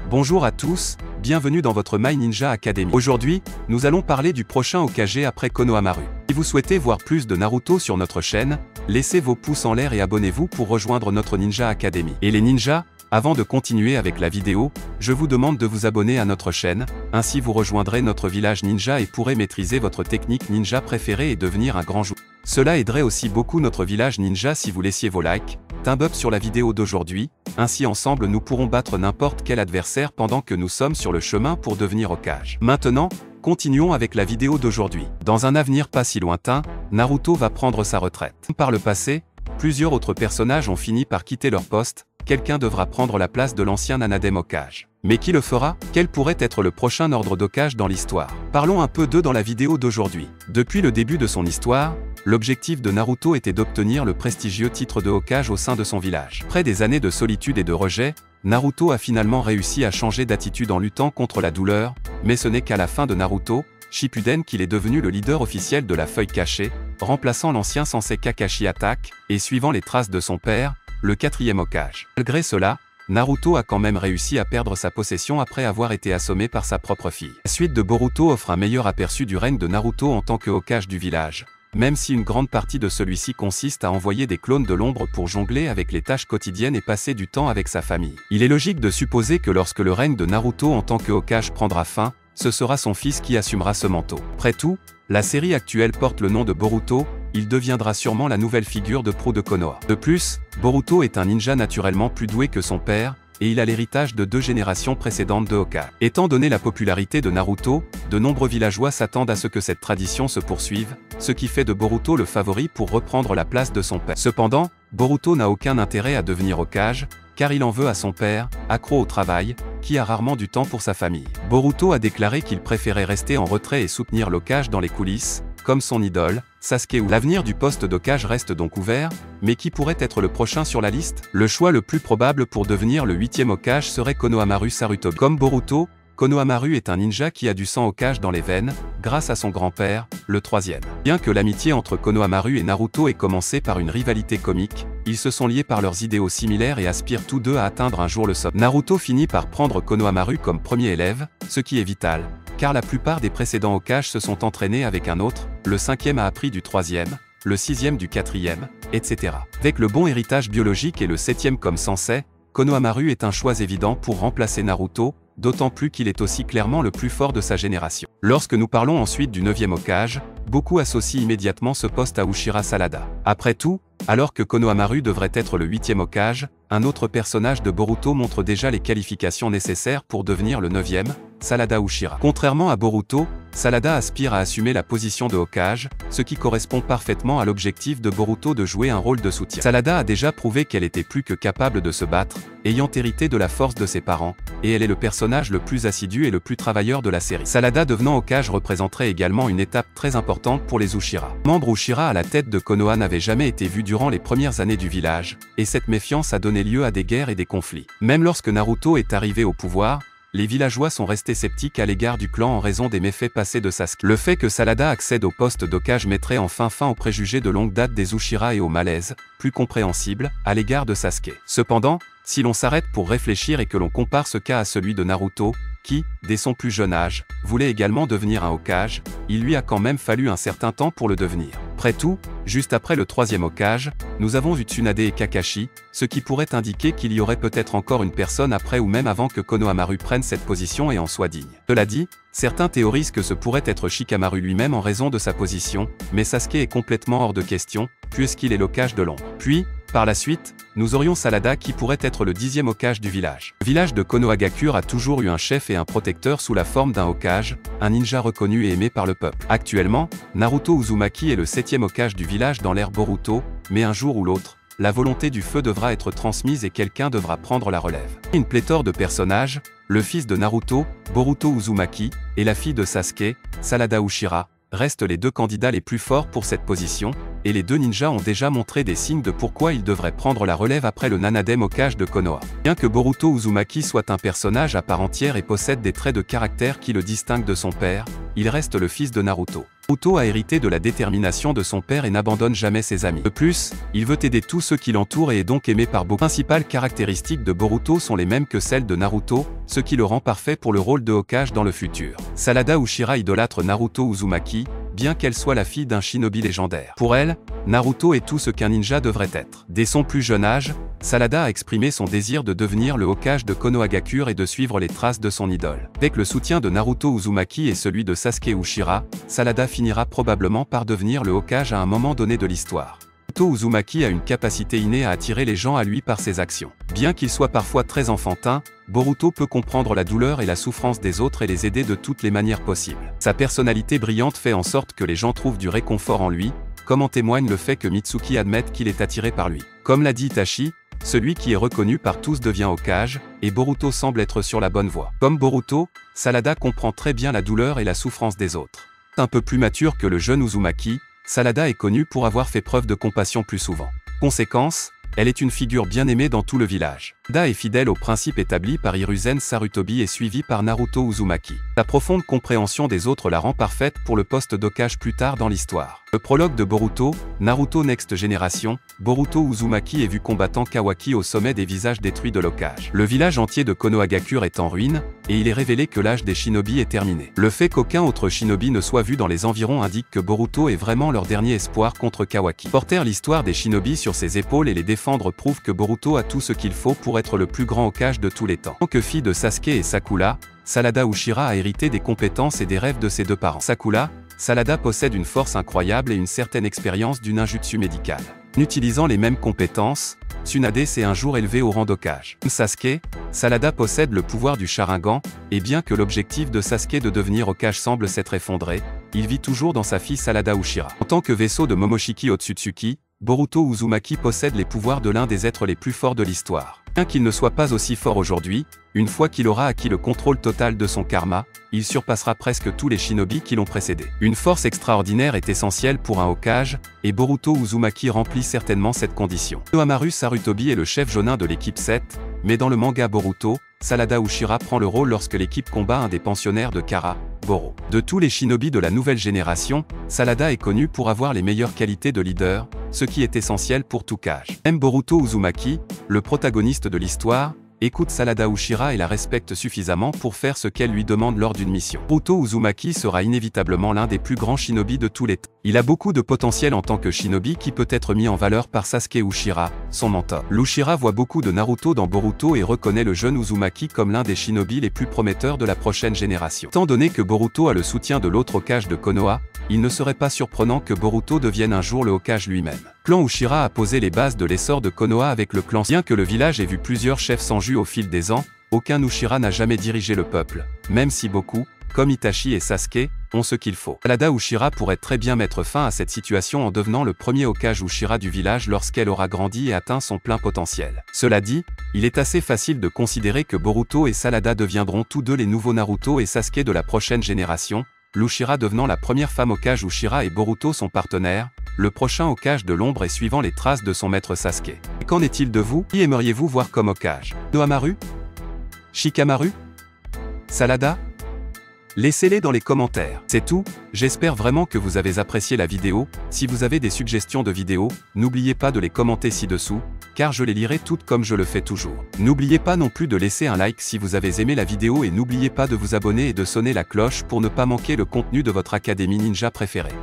Bonjour à tous, bienvenue dans votre My Ninja Academy. Aujourd'hui, nous allons parler du prochain Hokage après Konohamaru. Si vous souhaitez voir plus de Naruto sur notre chaîne, laissez vos pouces en l'air et abonnez-vous pour rejoindre notre Ninja Academy. Et les ninjas, avant de continuer avec la vidéo, je vous demande de vous abonner à notre chaîne, ainsi vous rejoindrez notre village ninja et pourrez maîtriser votre technique ninja préférée et devenir un grand joueur. Cela aiderait aussi beaucoup notre village ninja si vous laissiez vos likes, thumb up sur la vidéo d'aujourd'hui, ainsi ensemble nous pourrons battre n'importe quel adversaire pendant que nous sommes sur le chemin pour devenir Hokage. Maintenant, continuons avec la vidéo d'aujourd'hui. Dans un avenir pas si lointain, Naruto va prendre sa retraite. Par le passé, plusieurs autres personnages ont fini par quitter leur poste, quelqu'un devra prendre la place de l'ancien Nanadem Hokage. Mais qui le fera? Quel pourrait être le prochain ordre d'Hokage dans l'histoire? Parlons un peu d'eux dans la vidéo d'aujourd'hui. Depuis le début de son histoire, l'objectif de Naruto était d'obtenir le prestigieux titre de Hokage au sein de son village. Après des années de solitude et de rejet, Naruto a finalement réussi à changer d'attitude en luttant contre la douleur, mais ce n'est qu'à la fin de Naruto Shippuden qu'il est devenu le leader officiel de la feuille cachée, remplaçant l'ancien sensei Kakashi Attack, et suivant les traces de son père, le 4e Hokage. Malgré cela, Naruto a quand même réussi à perdre sa possession après avoir été assommé par sa propre fille. La suite de Boruto offre un meilleur aperçu du règne de Naruto en tant que Hokage du village, même si une grande partie de celui-ci consiste à envoyer des clones de l'ombre pour jongler avec les tâches quotidiennes et passer du temps avec sa famille. Il est logique de supposer que lorsque le règne de Naruto en tant que Hokage prendra fin, ce sera son fils qui assumera ce manteau. Après tout, la série actuelle porte le nom de Boruto, il deviendra sûrement la nouvelle figure de proue de Konoha. De plus, Boruto est un ninja naturellement plus doué que son père, et il a l'héritage de 2 générations précédentes de Hokage. Étant donné la popularité de Naruto, de nombreux villageois s'attendent à ce que cette tradition se poursuive, ce qui fait de Boruto le favori pour reprendre la place de son père. Cependant, Boruto n'a aucun intérêt à devenir Hokage, car il en veut à son père, accro au travail, qui a rarement du temps pour sa famille. Boruto a déclaré qu'il préférait rester en retrait et soutenir l'Hokage dans les coulisses, comme son idole, Sasuke. L'avenir du poste d'Hokage reste donc ouvert, mais qui pourrait être le prochain sur la liste? Le choix le plus probable pour devenir le 8e Hokage serait Konohamaru Sarutobi. Comme Boruto, Konohamaru est un ninja qui a du sang Hokage dans les veines, grâce à son grand-père, le 3e. Bien que l'amitié entre Konohamaru et Naruto ait commencé par une rivalité comique, ils se sont liés par leurs idéaux similaires et aspirent tous deux à atteindre un jour le sommet. Naruto finit par prendre Konohamaru comme premier élève, ce qui est vital, car la plupart des précédents Hokage se sont entraînés avec un autre, le 5e a appris du 3e, le 6e du 4e, etc. Avec le bon héritage biologique et le 7e comme sensei, Konohamaru est un choix évident pour remplacer Naruto, d'autant plus qu'il est aussi clairement le plus fort de sa génération. Lorsque nous parlons ensuite du 9e Hokage, beaucoup associent immédiatement ce poste à Uchiha Sanada. Après tout, alors que Konohamaru devrait être le 8e Hokage, un autre personnage de Boruto montre déjà les qualifications nécessaires pour devenir le 9e, Sanada Uchiha. Contrairement à Boruto, Sanada aspire à assumer la position de Hokage, ce qui correspond parfaitement à l'objectif de Boruto de jouer un rôle de soutien. Sanada a déjà prouvé qu'elle était plus que capable de se battre, ayant hérité de la force de ses parents, et elle est le personnage le plus assidu et le plus travailleur de la série. Sanada devenant Hokage représenterait également une étape très importante pour les Uchiha. Membre Uchiha à la tête de Konoha n'avait jamais été vu durant les premières années du village, et cette méfiance a donné lieu à des guerres et des conflits. Même lorsque Naruto est arrivé au pouvoir, les villageois sont restés sceptiques à l'égard du clan en raison des méfaits passés de Sasuke. Le fait que Sanada accède au poste d'Hokage mettrait enfin fin aux préjugés de longue date des Uchiha et au malaise, plus compréhensible, à l'égard de Sasuke. Cependant, si l'on s'arrête pour réfléchir et que l'on compare ce cas à celui de Naruto, qui, dès son plus jeune âge, voulait également devenir un Hokage, il lui a quand même fallu un certain temps pour le devenir. Après tout, juste après le 3e Hokage, nous avons vu Tsunade et Kakashi, ce qui pourrait indiquer qu'il y aurait peut-être encore une personne après ou même avant que Konohamaru prenne cette position et en soit digne. Cela dit, certains théorisent que ce pourrait être Shikamaru lui-même en raison de sa position, mais Sasuke est complètement hors de question, puisqu'il est l'Hokage de l'ombre. Puis, par la suite, nous aurions Sanada qui pourrait être le 10e Hokage du village. Le village de Konohagakure a toujours eu un chef et un protecteur sous la forme d'un Hokage, un ninja reconnu et aimé par le peuple. Actuellement, Naruto Uzumaki est le 7e Hokage du village dans l'ère Boruto, mais un jour ou l'autre, la volonté du feu devra être transmise et quelqu'un devra prendre la relève. Une pléthore de personnages, le fils de Naruto, Boruto Uzumaki, et la fille de Sasuke, Sanada Uchiha, restent les 2 candidats les plus forts pour cette position, et les 2 ninjas ont déjà montré des signes de pourquoi ils devraient prendre la relève après le Nanadem Hokage de Konoha. Bien que Boruto Uzumaki soit un personnage à part entière et possède des traits de caractère qui le distinguent de son père, il reste le fils de Naruto. Boruto a hérité de la détermination de son père et n'abandonne jamais ses amis. De plus, il veut aider tous ceux qui l'entourent et est donc aimé par beaucoup. Les principales caractéristiques de Boruto sont les mêmes que celles de Naruto, ce qui le rend parfait pour le rôle de Hokage dans le futur. Sanada Uchiha idolâtre Naruto Uzumaki, bien qu'elle soit la fille d'un shinobi légendaire. Pour elle, Naruto est tout ce qu'un ninja devrait être. Dès son plus jeune âge, Sanada a exprimé son désir de devenir le Hokage de Konohagakure et de suivre les traces de son idole. Avec le soutien de Naruto Uzumaki et celui de Sasuke Uchiha, Sanada finira probablement par devenir le Hokage à un moment donné de l'histoire. Naruto Uzumaki a une capacité innée à attirer les gens à lui par ses actions. Bien qu'il soit parfois très enfantin, Boruto peut comprendre la douleur et la souffrance des autres et les aider de toutes les manières possibles. Sa personnalité brillante fait en sorte que les gens trouvent du réconfort en lui, comme en témoigne le fait que Mitsuki admette qu'il est attiré par lui. Comme l'a dit Itachi, celui qui est reconnu par tous devient Hokage, et Boruto semble être sur la bonne voie. Comme Boruto, Sanada comprend très bien la douleur et la souffrance des autres. Un peu plus mature que le jeune Uzumaki, Sanada est connue pour avoir fait preuve de compassion plus souvent. Conséquence, elle est une figure bien aimée dans tout le village. Sanada est fidèle aux principes établis par Hiruzen Sarutobi et suivi par Naruto Uzumaki. Sa profonde compréhension des autres la rend parfaite pour le poste d'Hokage plus tard dans l'histoire. Le prologue de Boruto, Naruto Next Generation, Boruto Uzumaki est vu combattant Kawaki au sommet des visages détruits de l'Hokage. Le village entier de Konohagakure est en ruine, et il est révélé que l'âge des shinobi est terminé. Le fait qu'aucun autre shinobi ne soit vu dans les environs indique que Boruto est vraiment leur dernier espoir contre Kawaki. Porter l'histoire des shinobi sur ses épaules et les défendre prouve que Boruto a tout ce qu'il faut pour être le plus grand Hokage de tous les temps. En tant que fille de Sasuke et Sakura, Sanada Uchiha a hérité des compétences et des rêves de ses deux parents. Sanada possède une force incroyable et une certaine expérience du ninjutsu médical. En utilisant les mêmes compétences, Tsunade s'est un jour élevé au rang d'Hokage. Comme Sasuke, Sanada possède le pouvoir du Sharingan, et bien que l'objectif de Sasuke de devenir Hokage semble s'être effondré, il vit toujours dans sa fille Sanada Uchiha. En tant que vaisseau de Momoshiki Otsutsuki, Boruto Uzumaki possède les pouvoirs de l'un des êtres les plus forts de l'histoire. Bien qu'il ne soit pas aussi fort aujourd'hui, une fois qu'il aura acquis le contrôle total de son karma, il surpassera presque tous les shinobi qui l'ont précédé. Une force extraordinaire est essentielle pour un Hokage, et Boruto Uzumaki remplit certainement cette condition. Konohamaru Sarutobi est le chef jonin de l'équipe 7, mais dans le manga Boruto, Sanada Uchiha prend le rôle lorsque l'équipe combat un des pensionnaires de Kara, Boro. De tous les shinobi de la nouvelle génération, Sanada est connu pour avoir les meilleures qualités de leader, ce qui est essentiel pour tout Hokage. Même Boruto Uzumaki, le protagoniste de l'histoire, écoute Sanada Uchiha et la respecte suffisamment pour faire ce qu'elle lui demande lors d'une mission. Boruto Uzumaki sera inévitablement l'un des plus grands shinobi de tous les temps. Il a beaucoup de potentiel en tant que shinobi qui peut être mis en valeur par Sasuke Uchiha, son mentor. L'Uchiha voit beaucoup de Naruto dans Boruto et reconnaît le jeune Uzumaki comme l'un des shinobi les plus prometteurs de la prochaine génération. Étant donné que Boruto a le soutien de l'autre Hokage de Konoha, il ne serait pas surprenant que Boruto devienne un jour le Hokage lui-même. Le clan Uchiha a posé les bases de l'essor de Konoha avec le clan. Bien que le village ait vu plusieurs chefs sans jus au fil des ans, aucun Uchiha n'a jamais dirigé le peuple, même si beaucoup, comme Itachi et Sasuke, ont ce qu'il faut. Sanada Uchiha pourrait très bien mettre fin à cette situation en devenant le premier Hokage Uchiha du village lorsqu'elle aura grandi et atteint son plein potentiel. Cela dit, il est assez facile de considérer que Boruto et Sanada deviendront tous deux les nouveaux Naruto et Sasuke de la prochaine génération, l'Uchiha devenant la première femme Hokage Uchiha et Boruto son partenaire, le prochain Hokage de l'ombre et suivant les traces de son maître Sasuke. Et qu'en est-il de vous? Qui aimeriez-vous voir comme Hokage? Konohamaru? Shikamaru? Sanada? Laissez-les dans les commentaires. C'est tout, j'espère vraiment que vous avez apprécié la vidéo. Si vous avez des suggestions de vidéos, n'oubliez pas de les commenter ci-dessous, car je les lirai toutes comme je le fais toujours. N'oubliez pas non plus de laisser un like si vous avez aimé la vidéo et n'oubliez pas de vous abonner et de sonner la cloche pour ne pas manquer le contenu de votre académie ninja préférée.